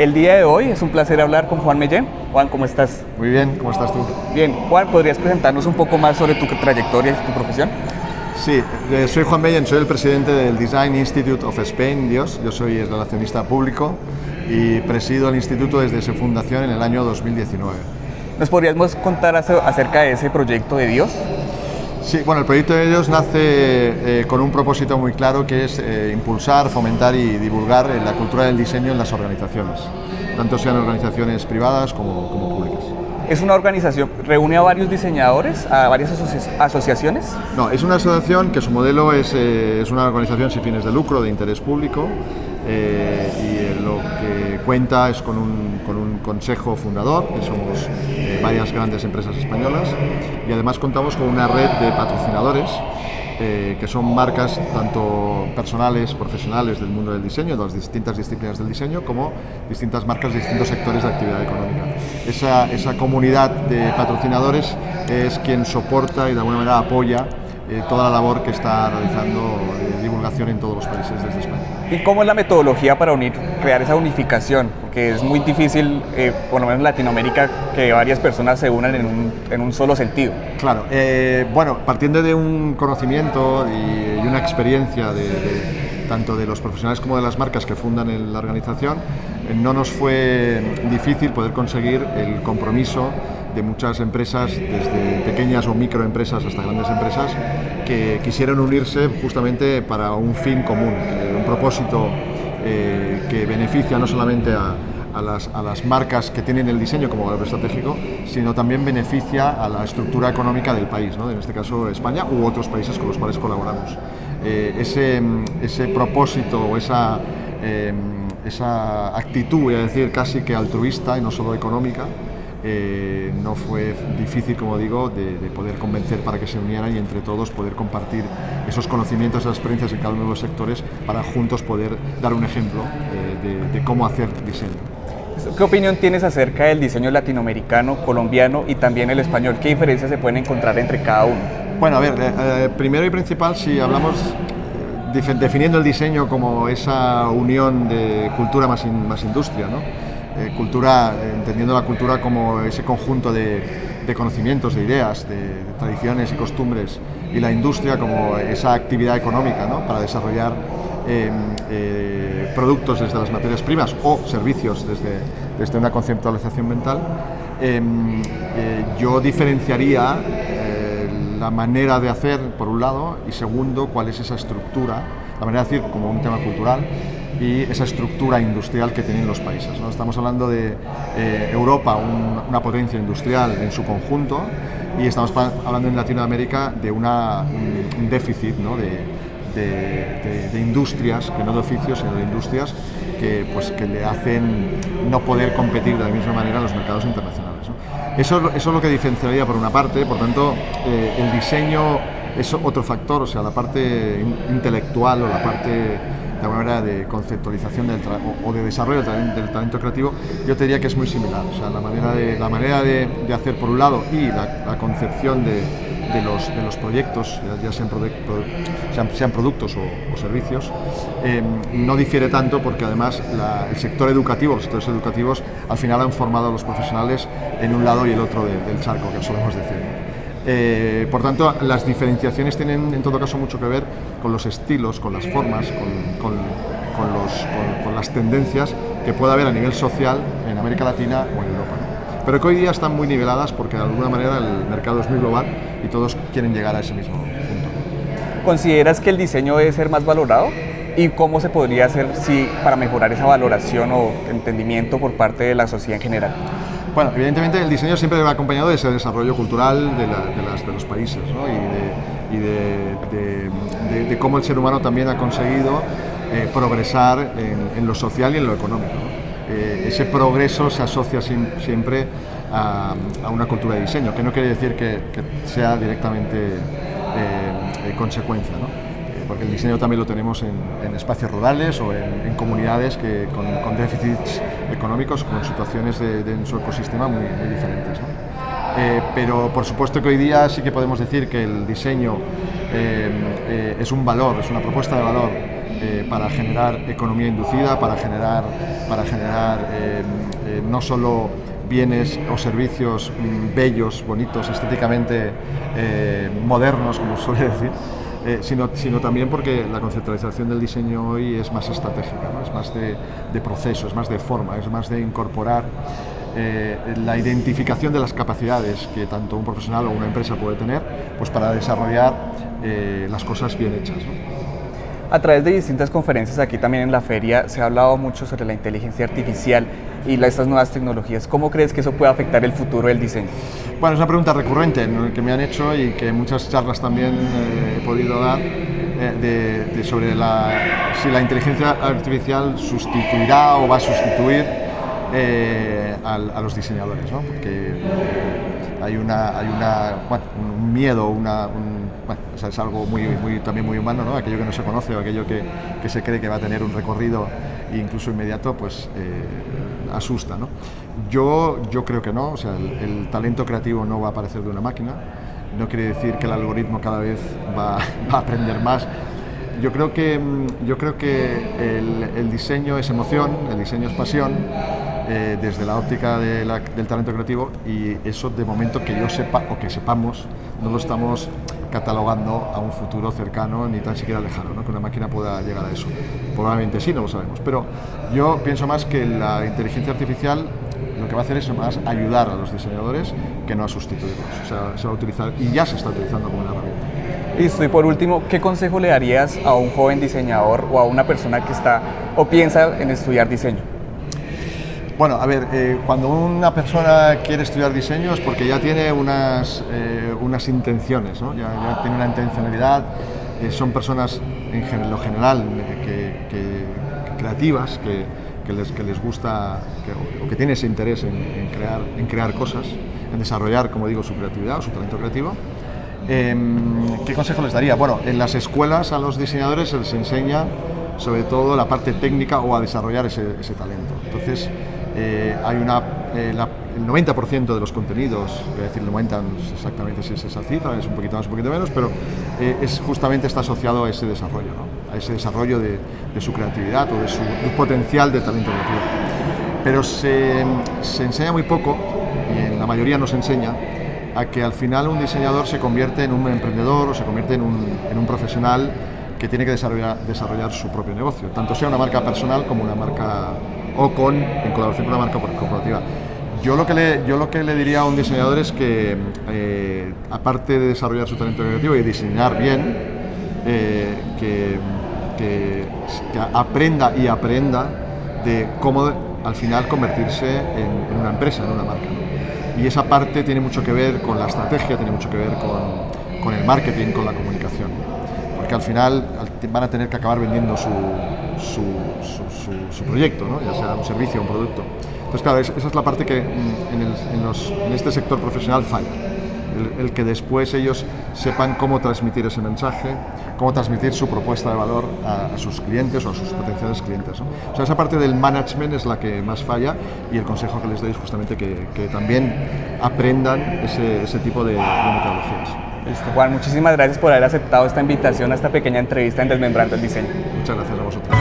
El día de hoy es un placer hablar con Juan Mellén. Juan, ¿cómo estás? Muy bien, ¿cómo estás tú? Bien, Juan, ¿podrías presentarnos un poco más sobre tu trayectoria y tu profesión? Sí, soy Juan Mellén, soy el presidente del Design Institute of Spain, DIOS. Yo soy el relacionista público y presido el instituto desde su fundación en el año 2019. ¿Nos podríamos contar acerca de ese proyecto de Dios? Sí, bueno, el proyecto de DIOS nace con un propósito muy claro, que es impulsar, fomentar y divulgar la cultura del diseño en las organizaciones, tanto sean organizaciones privadas como públicas. ¿Es una organización, reúne a varios diseñadores, a varias asociaciones? No, es una asociación que su modelo es una organización sin fines de lucro, de interés público, y lo que cuenta es con un consejo fundador, que somos varias grandes empresas españolas, y además contamos con una red de patrocinadores, que son marcas tanto personales, profesionales del mundo del diseño, de las distintas disciplinas del diseño, como distintas marcas de distintos sectores de actividad económica. Esa comunidad de patrocinadores es quien soporta y de alguna manera apoya toda la labor que está realizando de divulgación en todos los países desde España. ¿Y cómo es la metodología para crear esa unificación? Porque es muy difícil, por lo menos en Latinoamérica, que varias personas se unan en un solo sentido. Claro, bueno, partiendo de un conocimiento y una experiencia tanto de los profesionales como de las marcas que fundan la organización, no nos fue difícil poder conseguir el compromiso de muchas empresas, desde pequeñas o microempresas hasta grandes empresas, que quisieron unirse justamente para un fin común, un propósito que beneficia no solamente a las marcas que tienen el diseño como valor estratégico, sino también beneficia a la estructura económica del país, ¿no? En este caso España u otros países con los cuales colaboramos. Ese propósito o esa actitud, voy a decir, casi que altruista y no solo económica, no fue difícil, como digo, de poder convencer para que se unieran y entre todos poder compartir esos conocimientos, esas experiencias en cada uno de los sectores para juntos poder dar un ejemplo de cómo hacer diseño. ¿Qué opinión tienes acerca del diseño latinoamericano, colombiano y también el español? ¿Qué diferencias se pueden encontrar entre cada uno? Bueno, a ver, primero y principal, si hablamos definiendo el diseño como esa unión de cultura más industria, ¿no? Entendiendo la cultura como ese conjunto de conocimientos, de ideas, de tradiciones y costumbres, y la industria como esa actividad económica, ¿no? Para desarrollar productos desde las materias primas o servicios desde una conceptualización mental. Yo diferenciaría la manera de hacer, por un lado, y segundo, cuál es esa estructura, la manera de decir como un tema cultural, y esa estructura industrial que tienen los países, ¿no? Estamos hablando de Europa, una potencia industrial en su conjunto, y estamos hablando en Latinoamérica de un déficit, ¿no? de industrias, que no de oficios, sino de industrias que le hacen no poder competir de la misma manera en los mercados internacionales, ¿no? Eso es lo que diferenciaría por una parte. Por tanto, el diseño es otro factor, o sea, la parte intelectual o la parte de alguna manera de conceptualización o de desarrollo del talento creativo, yo te diría que es muy similar. O sea, la manera de hacer por un lado y la concepción de los proyectos, ya sean productos o servicios, no difiere tanto, porque además el sector educativo, los sectores educativos al final han formado a los profesionales en un lado y el otro del charco, que solemos decir. Por tanto, las diferenciaciones tienen en todo caso mucho que ver con los estilos, con las formas, con las tendencias que pueda haber a nivel social en América Latina o en Europa, ¿no? Pero que hoy día están muy niveladas porque de alguna manera el mercado es muy global y todos quieren llegar a ese mismo punto. ¿Consideras que el diseño debe ser más valorado? ¿Y cómo se podría hacer para mejorar esa valoración o entendimiento por parte de la sociedad en general? Bueno, evidentemente el diseño siempre va acompañado de ese desarrollo cultural de los países, ¿no? y de cómo el ser humano también ha conseguido progresar en lo social y en lo económico, ¿no? Ese progreso se asocia siempre a una cultura de diseño, que no quiere decir que sea directamente consecuencia, ¿no? Porque el diseño también lo tenemos en espacios rurales o en comunidades con déficits económicos, con situaciones en su ecosistema muy diferentes, ¿no? Pero por supuesto que hoy día sí que podemos decir que el diseño es un valor, es una propuesta de valor para generar economía inducida, para generar no solo bienes o servicios bellos, bonitos, estéticamente modernos, como suele decir, sino también porque la conceptualización del diseño hoy es más estratégica, ¿no? Es más de proceso, es más de forma, es más de incorporar la identificación de las capacidades que tanto un profesional o una empresa puede tener, pues para desarrollar las cosas bien hechas, ¿no? A través de distintas conferencias aquí también en la feria se ha hablado mucho sobre la inteligencia artificial y estas nuevas tecnologías. ¿Cómo crees que eso puede afectar el futuro del diseño? Bueno, es una pregunta recurrente que me han hecho y que en muchas charlas también he podido dar sobre si la inteligencia artificial sustituirá o va a sustituir a los diseñadores, ¿no? Porque hay un miedo, o sea, es algo también muy humano, ¿no? Aquello que no se conoce o aquello que se cree que va a tener un recorrido incluso inmediato, pues asusta, ¿no? Yo creo que no, o sea, el talento creativo no va a aparecer de una máquina, no quiere decir que el algoritmo cada vez va a aprender más. Yo creo que el diseño es emoción, el diseño es pasión, desde la óptica del talento creativo, y eso de momento que yo sepa o que sepamos no lo estamos catalogando a un futuro cercano ni tan siquiera lejano, ¿no? Que una máquina pueda llegar a eso. Probablemente sí, no lo sabemos, pero yo pienso más que la inteligencia artificial lo que va a hacer es más ayudar a los diseñadores que no a sustituirlos. O sea, se va a utilizar y ya se está utilizando como una herramienta. Listo, y por último, ¿qué consejo le darías a un joven diseñador o a una persona que está o piensa en estudiar diseño? Bueno, a ver, cuando una persona quiere estudiar diseño es porque ya tiene unas intenciones, ¿no? Ya tiene una intencionalidad, son personas en lo general que creativas, que les gusta o que tienen ese interés en crear cosas, en desarrollar, como digo, su creatividad o su talento creativo. ¿Qué consejo les daría? Bueno, en las escuelas a los diseñadores se les enseña sobre todo la parte técnica o a desarrollar ese talento. Entonces, hay el 90% de los contenidos, voy a decir 90, no sé exactamente si es esa cifra, es un poquito más, un poquito menos, pero justamente está asociado a ese desarrollo, ¿no? A ese desarrollo de su creatividad o de su potencial de talento creativo. Pero se enseña muy poco, y en la mayoría no se enseña, a que al final un diseñador se convierte en un emprendedor o se convierte en un profesional que tiene que desarrollar su propio negocio, tanto sea una marca personal como una marca en colaboración con una marca corporativa. Yo lo que le diría a un diseñador es que, aparte de desarrollar su talento creativo y diseñar bien, que aprenda de cómo al final convertirse en una empresa, en una marca, ¿no? Y esa parte tiene mucho que ver con la estrategia, tiene mucho que ver con el marketing, con la comunicación, porque al final van a tener que acabar vendiendo su proyecto, ¿no? Ya sea un servicio o un producto. Entonces, claro, esa es la parte que en este sector profesional falla. El que después ellos sepan cómo transmitir ese mensaje, cómo transmitir su propuesta de valor a sus clientes o a sus potenciales clientes, ¿no? O sea, esa parte del management es la que más falla, y el consejo que les doy es justamente que también aprendan ese tipo de metodologías. Listo, Juan, muchísimas gracias por haber aceptado esta invitación a esta pequeña entrevista en Desmembrando el Diseño. Muchas gracias a vosotros.